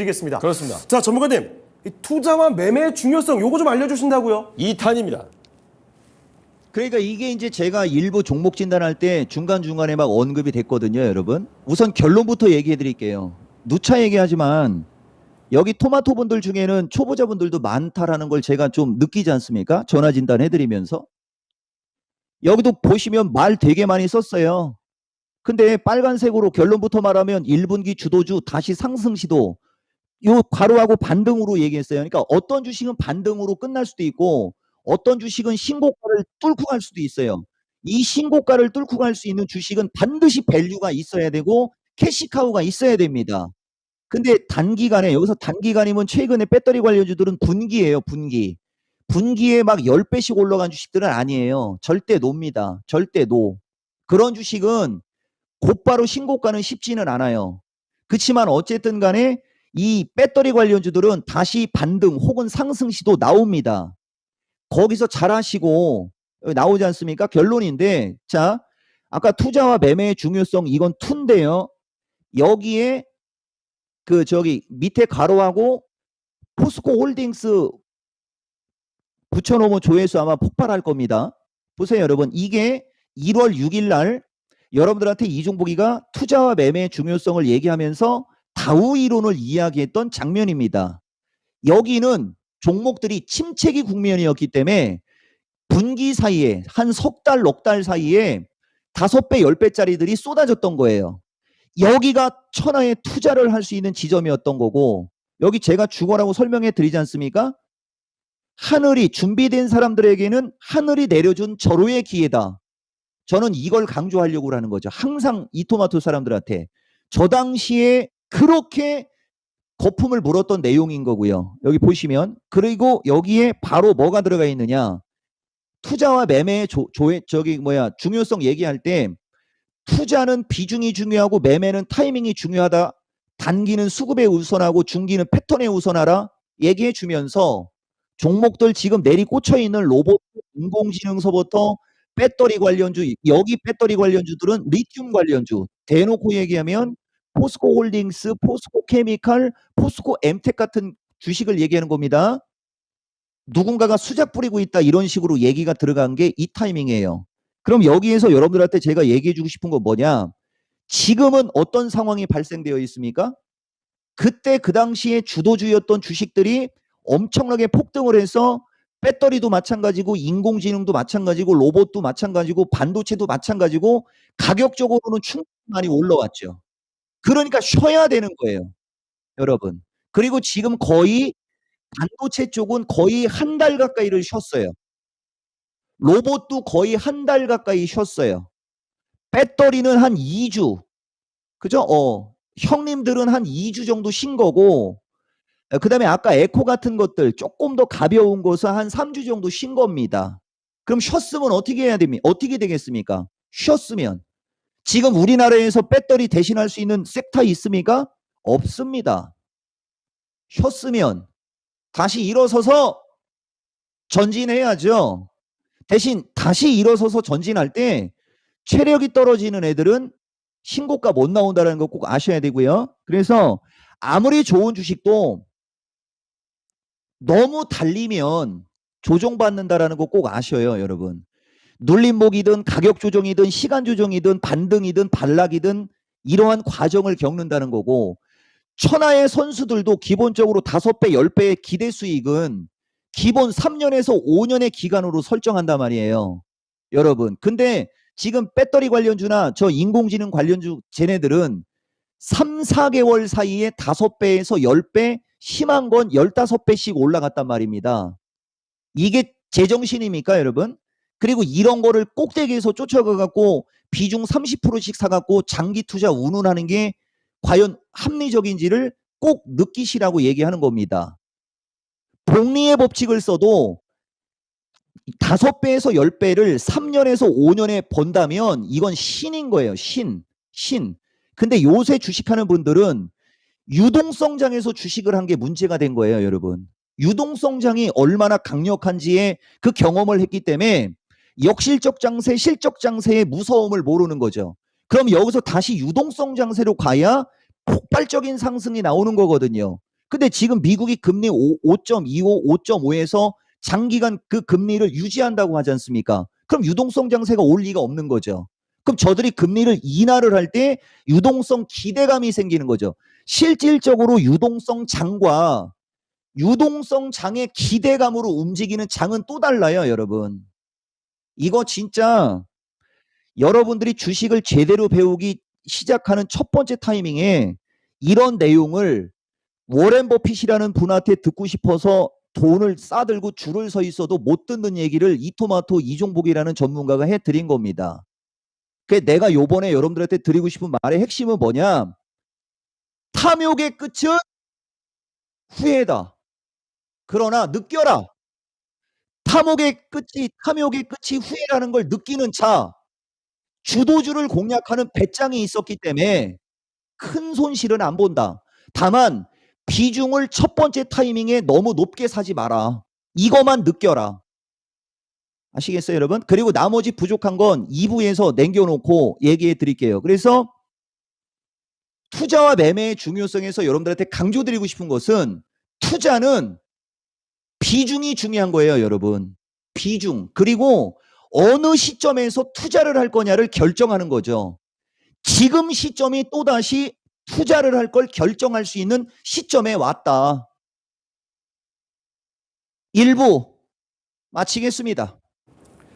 드리겠습니다. 그렇습니다. 자, 전문가님, 이 투자와 매매의 중요성 요거 좀 알려주신다고요? 2탄입니다. 그러니까 이게 이제 제가 일부 종목 진단할 때 중간중간에 막 언급이 됐거든요, 여러분. 우선 결론부터 얘기해 드릴게요. 누차 얘기하지만 여기 토마토 분들 중에는 초보자분들도 많다라는 걸 제가 좀 느끼지 않습니까? 전화 진단 해드리면서. 여기도 보시면 말 되게 많이 썼어요. 근데 빨간색으로 결론부터 말하면 1분기 주도주 다시 상승 시도, 요 괄호하고 반등으로 얘기했어요. 그러니까 어떤 주식은 반등으로 끝날 수도 있고 어떤 주식은 신고가를 뚫고 갈 수도 있어요. 이 신고가를 뚫고 갈 수 있는 주식은 반드시 밸류가 있어야 되고 캐시카우가 있어야 됩니다. 근데 단기간에, 여기서 단기간이면 최근에 배터리 관련주들은 분기예요, 분기. 분기에 막 10배씩 올라간 주식들은 아니에요. 절대 노입니다. 절대 노. 그런 주식은 곧바로 신고가는 쉽지는 않아요. 그렇지만 어쨌든 간에 이 배터리 관련주들은 다시 반등 혹은 상승 시도 나옵니다. 거기서 잘하시고, 여기 나오지 않습니까? 결론인데, 자, 아까 투자와 매매의 중요성, 이건 투인데요. 여기에 저기 밑에 가로하고 포스코 홀딩스 붙여놓으면 조회수 아마 폭발할 겁니다. 보세요, 여러분. 이게 1월 6일 날 여러분들한테 이종복이가 투자와 매매의 중요성을 얘기하면서 다우 이론을 이야기했던 장면입니다. 여기는 종목들이 침체기 국면이었기 때문에 분기 사이에 한 석 달, 넉 달 사이에 5배, 10배짜리들이 쏟아졌던 거예요. 여기가 천하의 투자를 할 수 있는 지점이었던 거고, 여기 제가 주거라고 설명해 드리지 않습니까? 하늘이 준비된 사람들에게는 하늘이 내려준 절호의 기회다. 저는 이걸 강조하려고 하는 거죠. 항상 이 토마토 사람들한테. 저 당시에 그렇게 거품을 물었던 내용인 거고요. 여기 보시면. 그리고 여기에 바로 뭐가 들어가 있느냐. 투자와 매매의 중요성 얘기할 때 투자는 비중이 중요하고 매매는 타이밍이 중요하다. 단기는 수급에 우선하고 중기는 패턴에 우선하라. 얘기해 주면서 종목들 지금 내리 꽂혀 있는 로봇, 인공지능서부터 배터리 관련주, 여기 배터리 관련주들은 리튬 관련주. 대놓고 얘기하면 포스코 홀딩스, 포스코 케미칼, 포스코 엠텍 같은 주식을 얘기하는 겁니다. 누군가가 수작 부리고 있다 이런 식으로 얘기가 들어간 게 이 타이밍이에요. 그럼 여기에서 여러분들한테 제가 얘기해 주고 싶은 건 뭐냐? 지금은 어떤 상황이 발생되어 있습니까? 그때 그 당시에 주도주였던 주식들이 엄청나게 폭등을 해서 배터리도 마찬가지고 인공지능도 마찬가지고 로봇도 마찬가지고 반도체도 마찬가지고 가격적으로는 충분히 많이 올라왔죠. 그러니까 쉬어야 되는 거예요, 여러분. 그리고 지금 거의 반도체 쪽은 거의 한 달 가까이를 쉬었어요. 로봇도 거의 한 달 가까이 쉬었어요. 배터리는 한 2주. 그죠? 형님들은 한 2주 정도 쉰 거고, 그다음에 아까 에코 같은 것들 조금 더 가벼운 것은 한 3주 정도 쉰 겁니다. 그럼 쉬었으면 어떻게 해야 됩니까? 어떻게 되겠습니까? 쉬었으면. 지금 우리나라에서 배터리 대신할 수 있는 섹터 있습니까? 없습니다. 쉬었으면 다시 일어서서 전진해야죠. 대신 다시 일어서서 전진할 때 체력이 떨어지는 애들은 신고가 못 나온다는 거 꼭 아셔야 되고요. 그래서 아무리 좋은 주식도 너무 달리면 조정받는다라는 거 꼭 아셔요, 여러분. 눌림목이든 가격 조정이든 시간 조정이든 반등이든 반락이든 이러한 과정을 겪는다는 거고, 천하의 선수들도 기본적으로 5배, 10배의 기대 수익은 기본 3년에서 5년의 기간으로 설정한단 말이에요, 여러분. 근데 지금 배터리 관련주나 저 인공지능 관련주 쟤네들은 3, 4개월 사이에 5배에서 10배, 심한 건 15배씩 올라갔단 말입니다. 이게 제정신입니까, 여러분? 그리고 이런 거를 꼭대기에서 쫓아가 갖고 비중 30%씩 사갖고 장기 투자 운운하는 게 과연 합리적인지를 꼭 느끼시라고 얘기하는 겁니다. 복리의 법칙을 써도 5배에서 10배를 3년에서 5년에 번다면 이건 신인 거예요. 신. 근데 요새 주식하는 분들은 유동성장에서 주식을 한 게 문제가 된 거예요, 여러분. 유동성장이 얼마나 강력한지에 그 경험을 했기 때문에 역실적 장세, 실적 장세의 무서움을 모르는 거죠. 그럼 여기서 다시 유동성 장세로 가야 폭발적인 상승이 나오는 거거든요. 근데 지금 미국이 금리 5.25, 5.5에서 장기간 그 금리를 유지한다고 하지 않습니까? 그럼 유동성 장세가 올 리가 없는 거죠. 그럼 저들이 금리를 인하를 할 때 유동성 기대감이 생기는 거죠. 실질적으로 유동성 장과 유동성 장의 기대감으로 움직이는 장은 또 달라요, 여러분. 이거 진짜 여러분들이 주식을 제대로 배우기 시작하는 첫 번째 타이밍에 이런 내용을 워렌 버핏이라는 분한테 듣고 싶어서 돈을 싸들고 줄을 서 있어도 못 듣는 얘기를 이토마토 이종복이라는 전문가가 해드린 겁니다. 그 내가 요번에 여러분들한테 드리고 싶은 말의 핵심은 뭐냐? 탐욕의 끝은 후회다. 그러나 느껴라. 탐욕의 끝이 후회라는 걸 느끼는 자, 주도주를 공략하는 배짱이 있었기 때문에 큰 손실은 안 본다. 다만 비중을 첫 번째 타이밍에 너무 높게 사지 마라. 이거만 느껴라. 아시겠어요, 여러분? 그리고 나머지 부족한 건 2부에서 남겨놓고 얘기해 드릴게요. 그래서 투자와 매매의 중요성에서 여러분들한테 강조드리고 싶은 것은 투자는 비중이 중요한 거예요, 여러분. 비중. 그리고 어느 시점에서 투자를 할 거냐를 결정하는 거죠. 지금 시점이 또다시 투자를 할 걸 결정할 수 있는 시점에 왔다. 1부 마치겠습니다.